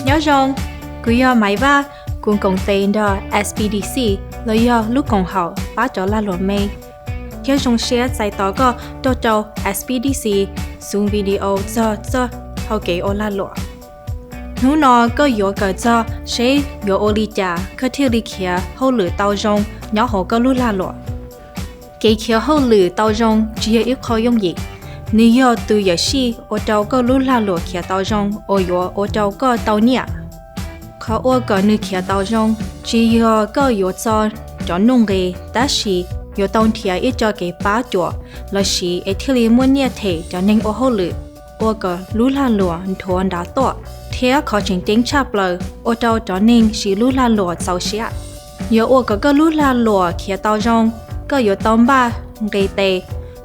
nhớ rằng cứ do máy va cùng công ty đó SPDC lợi do lúc còn hậu bắt cho là luật mê theo trong share giải tỏ có đồ trâu SPDC xuống video cho hậu kế ô là luật nếu nó có yếu cỡ cho sẽ yếu ô lý trả có thể lý kia hậu lửa tàu rong nhỏ hậu có lúc là luật cái kia hậu lửa tàu rong chỉ ít khó dùng gì nếu từ giờ xí ô trâu có lúc là luật kia tàu rong ô yếu ô trâu có tàu nhẹ khó ô có nữ kia tàu rong chỉ yếu có yếu cho nông nghề đã xí yếu tàu thiệt ít cho cái bá chùa là xí ít thì muốn nhẹ thể cho nên ô hậu lửa ô có lúc là luật thua đã to thế khó chỉnh tính chạp lời ô trâu cho nên xí lúc là luật sau xía yếu ô có lúc là luật kia tàu rong có yếu tàu ba gây tệ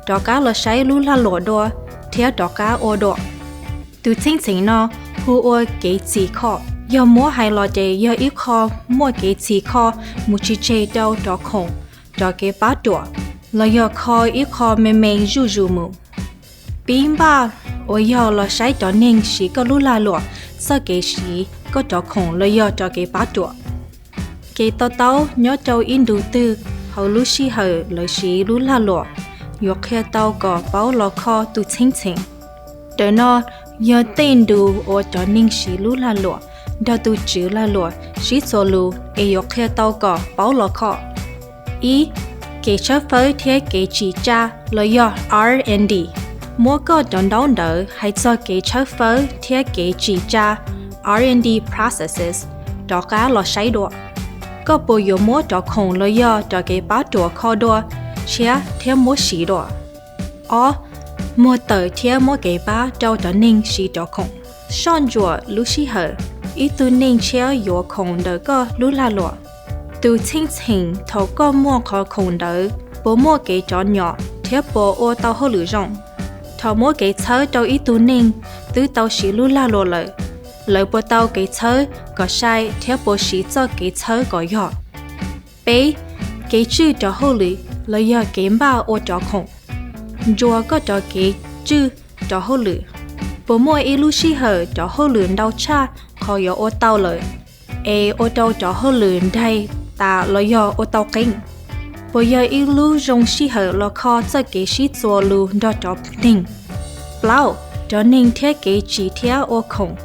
đó cá là sai lúc là luật đua thế đó cá ô đua từ chính nó hu ô cái gì khó do mua hay lo chế do ít khó mua cái gì khó một chi chế đâu đó không đó cái bát đua là do khó ít khó mềm rù mù pin ba ôi do là sai cho nên chỉ có lúc là luật sau cái chỉ có đó không là do cho cái bát đua cái tao nhớ châu in đầu tư hầu lúc xí hờ là chỉ lúc là luật yếu khi tao có bảo lo khó tu chính để nó giờ tên đủ ở cho nên chỉ lúc là luật đó tu chữ là luật chỉ số lu yếu khi tao có bảo lo khó ý cái chấp với thế cái chỉ cha là do R&D mua có đón đón đỡ hay cho cái chấp với thế cái chỉ cha R&D processes đó cá là sai đồ có bộ yếu mua cho không là do cho cái bảo đồ khó đồ chia theo mua xí đồ mua tờ theo mua cái bá trâu cho nên xí cho không son chùa lúc xí hở ít tu nên chia yếu không đỡ có lúc là lụa từ chính thầu có mua khó không đỡ bố mua cái chó nhỏ theo bố ô tao hơi lử rộng thầu mua cái thớ trâu ít tu nên từ tao xí lúc là lụa lợi bố tao cái thớ có sai theo bố xí cho cái thớ có nhỏ bé cái chữ cho hơi lử là do kiếm bao ô cho không chùa có cho cái chữ cho hơi lử bố mua ít lúc xí hở cho hơi lử đau cha khó yếu ô tao lợi ô tao cho hơi lử đây ta là do ô tao kinh bố giờ ít lúc rong xí hở là khó cho cái xí chùa lù đó cho ninh bao cho nên thế cái chỉ theo ô không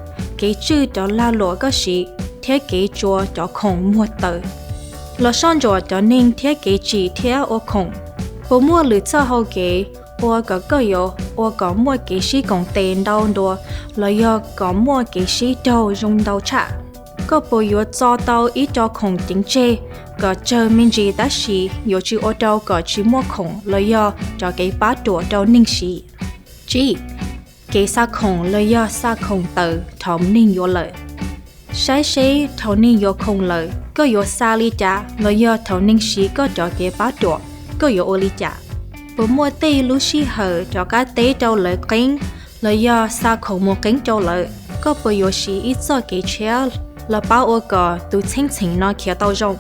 cái chữ cho là lúa có xí thế cái chùa cho không mua tờ là son chùa cho nên thế cái chỉ theo ô không bố mua lử cho hậu cái ô có yếu ô có mua cái xí còn tiền đâu đùa là do có mua cái xí đâu dùng đâu trả có bố yếu cho tao ít cho không tính chê có chờ mình gì đã xí yếu chữ ô đâu có chỉ mua không là do cho cái bát đùa đâu ninh xí chỉ cái sa không là do sa không tờ thống ninh yếu lợi sai xí thống ninh yếu không lợi có yếu sa lý trả là do thống ninh xí có cho cái bát đùa có yếu ô lý trả bố mua tê lúc xí hở cho cá tế trâu lợi kính là do sa không mua kính trâu lợi có bố yếu xí ít cho cái chéo là bao ô cỏ từ chính nó kia tao rộng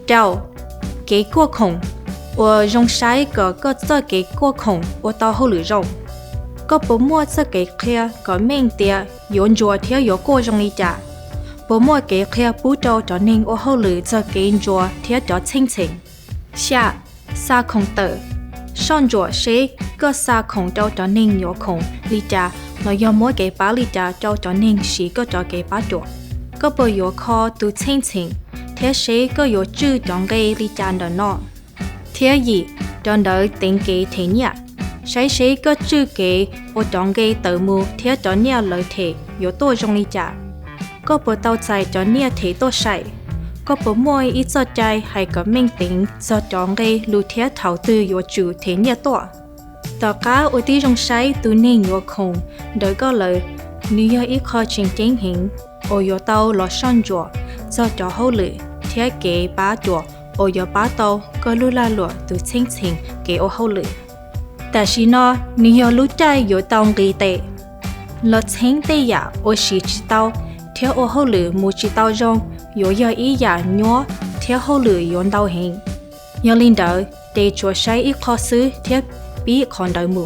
trâu cái cua khổng ô rong sai có cho cái cua khổng ô tao hô lử rộng có bố mua cho cái kia có mình tia yốn chùa theo yếu cô rong đi trả bố mua cái kia bú trâu cho nên ô hô lử cho cái chùa theo cho chính xa sa không tờ son chùa sẽ có sa không trâu cho nên yếu khổng đi trả là do mỗi cái bá đi trả trâu cho nên chỉ có cho cái bá chùa có bộ yếu khó từ chính thế sẽ có yếu chữ trong cái đi trả đó nó thế gì trong đó tính cái thế nhỉ sẽ có chữ cái ở trong cái tờ mù thế cho nhà lợi thế yếu tôi trong đi trả có bộ tàu chạy cho nhà thế tôi sai có bộ môi ít cho chạy hay có minh tính cho trong cái lưu thế thảo tư yếu chữ thế nhỉ tôi tất cả ở tí trong sai từ nên yếu không đợi có lời nếu ít khó trình chính hình ô yếu tàu là son chùa cho hậu lử thế cái bá chùa ô yếu bá tàu có lưu la lụa từ chính cái ô hậu lửแต่ชีนอนิยรู้ใจอยู่ตองกีเตลดเช้งเตยาโอชิจิตาวเที่ยวโอหหรือมูจิตาวจงอยู่ยาอียาญัวเที่ยวหหรือย้อนดาวเฮงยาลินเดอเตจัวใช้อีกข้อซื้อเที่ยวปีคอนดาวมู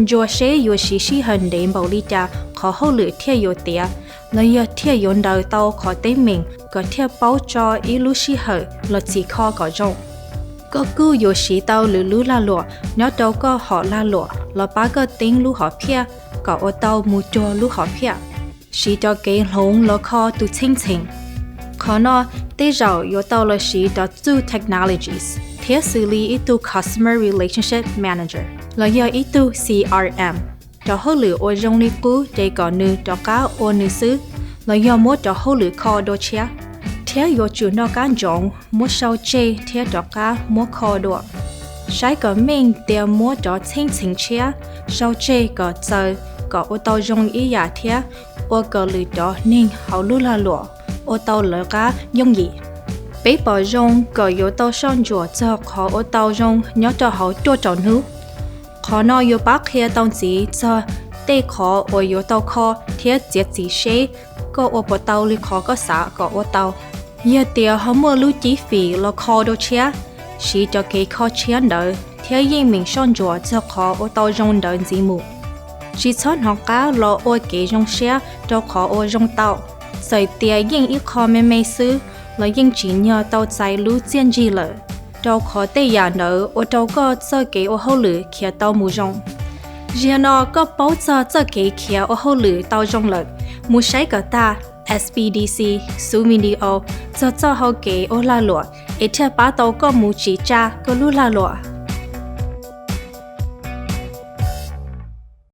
จัวเชอยู่ชิชิหันเดมบอลิจา khó hậu lửa thiệt yếu tía, là do thiệt yếu đời tàu khó tế mình, có thiệt báo cho ý lũ xí hở, là chỉ khó có rộng. Có cứ yếu xí tàu lũ la lụa, nhớ đâu có họ la lụa, là bá có tính lũ họ phía, có ô tàu mù cho lũ họ phía. Xí cho cái lông là khó tu Txhim. Khó nó, tế rào yếu tàu là xí cho tu technologies, thiệt xử lý ý tu Customer Relationship Manager, là do ý tu CRM. Cho hậu lửa ô rong lý cú để có nữ cho cá ô nữ sư, là do mỗi cho hậu lửa khó đô chia. Thiệt yếu chủ nó cá rộng, mỗi sau chê thiệt cho cá mỗi khó đô. Sai có mình tiêu mỗi cho Txhim chia, sau chê có chờ, có ô tàu rong ý giả thiệt, ô có lửa cho nên hậu lũ là lụa, ô tàu lửa cá dùng gì. Bế bỏ rong có yếu tàu son rùa cho khó ô tàu rong nhớ cho hậu chua trò nữ. Khó nó yếu bác kia tông chỉ cho tê khó ô yếu tàu khó thiết diệt chỉ xế, có ô bộ tàu lý khó có xã có ô tàu. Giờ tiêu họ mua lưu chí phí là khó đô chia, chỉ cho cái khó chia đỡ, thiết yên mình son rùa cho khó ô tàu rong đỡ gì mù. Chỉ chọn họ cá là ô kế rong xe cho khó ô rong tàu. Rồi tiêu yên ít khó mê sư, là yên chỉ nhờ tàu chạy lưu chiên gì lỡ. Đâu khó tê giả nở, ô đâu có cho kế ô hậu lửa kia tàu mù rong. Riêng nó có báo cho kế kia ô hậu lửa tàu rong lợt. Mù sấy cả ta, SPDC, su video, cho hậu kế ô la lụa. Ê theo bá tàu có mù chỉ cha, có lưu la lụa.